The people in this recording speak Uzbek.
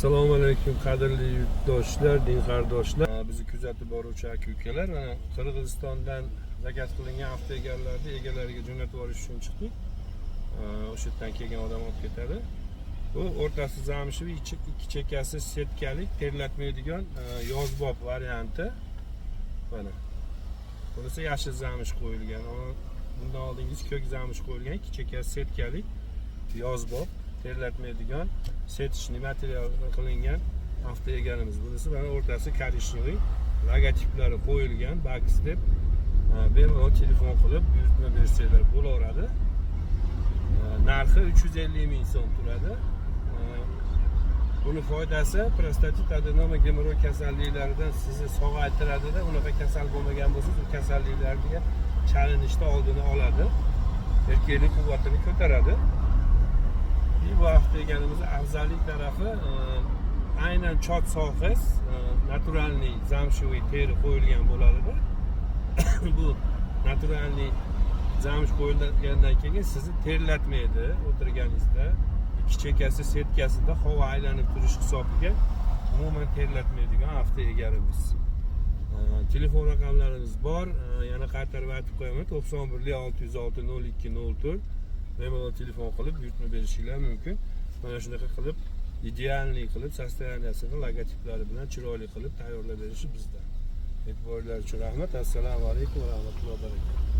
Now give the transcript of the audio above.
Assalomu alaykum qadrli yurtdoshlar, din qardoshlar. Bizni kuzatib boruvchi aka-ukalar, mana Qirg'izistondan zakaz qilingan avto egalariga jo'natib yuborish uchun chiqdik. O'sha yerdan kelgan odam olib ketadi. Bu o'rtasi zamshiv, ikki chekkasi setkalik, terlatmaydigan yozbob varianti. Mana. Bunisi yashil zamsh qo'yilgan. Bundan oldingiz ko'k zamsh qo'yilgan, ikki chekkasi setkalik yozbob. Terlatmaydigan setishni material qilingan avto egalimiz. Bunisi mana o'rtasi korishnoy, logotiplari qo'yilgan, backstep. Bemalol telefon qilib buyurtma bersanglar bo'laveradi. Narxi 350 ming so'm turadi. Buni foydasi prostatit, adenoma, gemoroy kasalliklaridan sizni sog'aytiradi-da, unaqa kasal bo'lmagan bo'lsangiz, u kasalliklarga chalinishda oldini oladi. Erkaklik quvvatini ko'taradi. Bu avto egalimiz afzallik tarafi aynan chot sohis naturalniy zamshiviy teri qo'yilgan bo'ladi-da. Bu naturalniy zamsh qo'yilgandan keyin sizni terlatmaydi o'tirganingizda. Ikki chekkasi setkasida havo aylanib turish hisobiga umuman terlatmaydigan avto egalimiz. Telefon raqamlarimiz bor. Yana qaytarib aytib qo'yaman. 91 606 0204. Bemalol telefon qilib buyurtma berishinglar mumkin. Mana shunaqa qilib idealniy qilib sostoyaniyasini logotiplari bilan chiroyli qilib tayyorlab berishi bizdan. E'tiboringlar uchun rahmat. Assalomu alaykum va rahmatullohi va barakatuh.